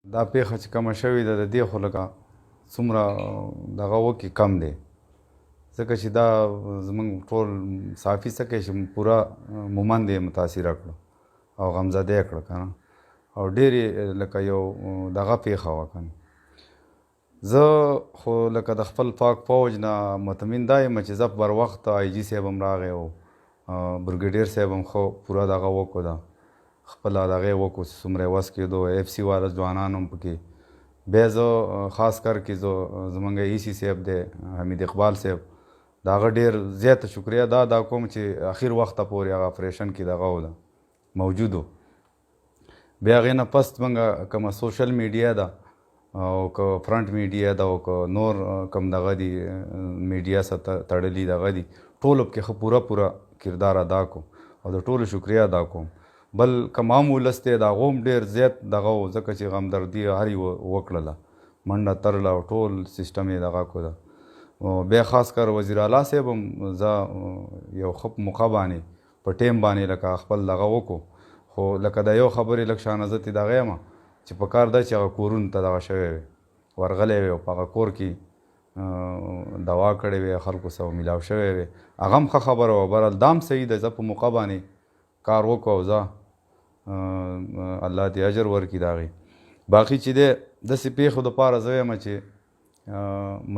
دا پیښه چې کومه شوې ده د دې خو لکه څومره دغه وکړي کم دی، ځکه چې دا زموږ ټول صافي څه کوي چې پوره مومند یې متاثره کړه او غمزده یې کړه که نه، او ډېر یې لکه یو دغه پیښه وه که نه. زه خو لکه د خپل پاک فوج نه مطمئن دا یم چې زه بر وخته آی جي صاحب هم راغی او برګیډیر صاحب هم ښه پوره دغه وکړو ده خپله دغه یې وکړو چې څومره یې وس کېدو، اف سی والا ځوانان هم پکې. بیا زه خاص کر کې زه زمونږ ای سی صاحب دی حمید اقبال صاحب د هغه ډېر زیاته شکریه دا کوم چې اخر وخته پورې هغه اپریشن کې دغه و ده موجود و. بیا هغې نه پس زمونږ کومه سوشل میډیا ده او که فرنټ میډیا ده او که نور کوم دغه دي میډیا سره تړلي دغه دي ټولو پکې ښه پوره کردار ادا کوم او د ټولو شکریه ادا کوم. بل که عام ولس دی د هغو هم ډېر زیات دغه و، ځکه چې غمدردي هر یې وکړله، منډه ترله او ټول سیسټم یې دغه کو ده. بیا خاص کر وزیر اعلی صاحب هم زه یو ښه موقع باندې په ټیم باندې لکه خپل دغه وکړو، خو لکه د یو خبرې لږ شانه زه ترې دغه یم چې په کار ده چې هغه کورونو ته دغه شوی وی ورغلی وی او په هغه کور کې دوا کړې وی خلکو سره میلاو شوی وی، هغه هم ښه خبره وه. برحال دا هم صحیح ده، زه په موقع باندې کار وکړو او زه الله دې اجر ورکړي د هغې. باقي چې دی داسې پیښو دپاره زه وایم چې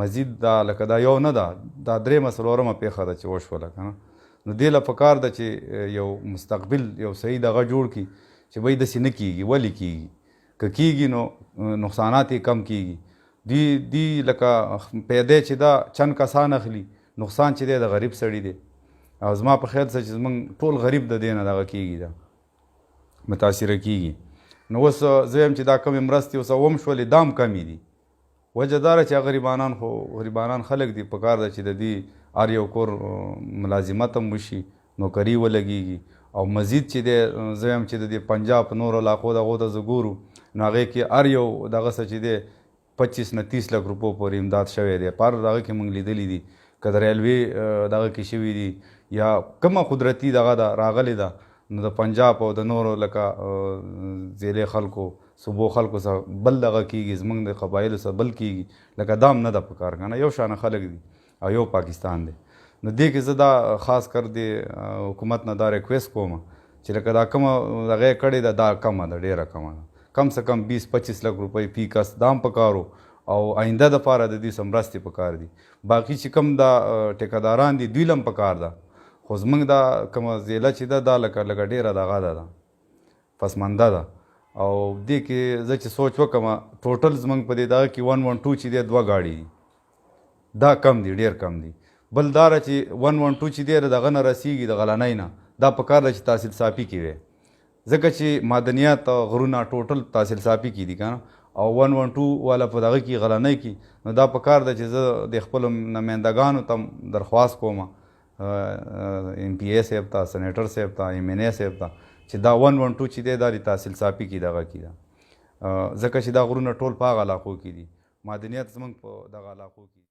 مزید دا لکه دا یو نه ده، دا درېیمه څلورمه پیښه ده چې وشوله که نه. نو دې له پکار ده چې یو مستقبل یو صحیح دغه جوړ کړي چې بهی داسې نه کېږي. ولې کېږي؟ که کېږي نو نقصانات یې کم کېږي. دوی لکه پیدا چې دا چند کسان اخلي، نقصان چې دی د غریب سړي دی، او زما په خیال سره چې زموږ ټول غریب د دې نه دغه کېږي ده متاثره کېږي. نو اوس زه یم چې دا کمې مرستې اوس هم شولې دا هم کمې دي. وجه دا ده چې غریبانان خو غریبانان خلک دي، په کار ده چې د دې هر یو کور ملازمت هم وشي، نوکري ولګېږي. او مزید چې دی زه یم چې د دې پنجاب په نورو علاقو دغو ته زه ګورو نو هغې کې هر یو دغه څه چې دی 25 نه 30 لک روپو پورې امداد شوی دی. په هر دغه کې موږ لیدلي دي، که د ریلوې دغه کې شوي دي یا کومه قدرتي دغه ده راغلې ده، نو د پنجاب او د نورو لکه ضلع خلکو صوبو خلکو سره بل دغه کېږي، زموږ د قبایلو سره بل کېږي، لکه دا هم نه ده په کار که نه. یو شانه خلک دي او یو پاکستان دی. نو دې کې زه دا خاص کر د حکومت نه دا ریکویسټ کوم چې لکه دا کومه دغه یې کړې ده دا کمه ده، ډېره کمه ده، کم سے کم 20-25 لک روپۍ فی کس دا هم پکار و او آینده دپاره د دوی څه مرستې پکار دي. باقي چې کوم دا ټیکهداران دي دوی له هم پکار ده، خو زموږ دا کومه ضلع چې ده دا لکه ډېره دغه ده پسمانده ده. او دې کې زه چې سوچ وکړم ټوټل زموږ په دې دغه کې 112 چې دی 2 ګاډي دي، دا کم دي، ډېر کم دي. بل دا ده چې 112 چې دی دغه نه رسېږي د غلنۍ نه، دا پکار ده چې تحصیل صافي کې وی، ځکه چې معدنیات غرونه ټوټل تحصیل صافي کې دي که نه، او 112 والا په دغه کې غلنۍ کې. نو دا پکار ده چې زه د خپلو نمایندګانو ته درخواست کوم، ایم پی ای صاحب ته، سینیټر صاحب ته، ایم این ای صاحب ته، چې دا 112 چې دی دا د تحصیل صافي کې دغه کې ده، ځکه چې دا غرونه ټول په هغه علاقو کې دي، معدنیات زموږ په دغه علاقو کې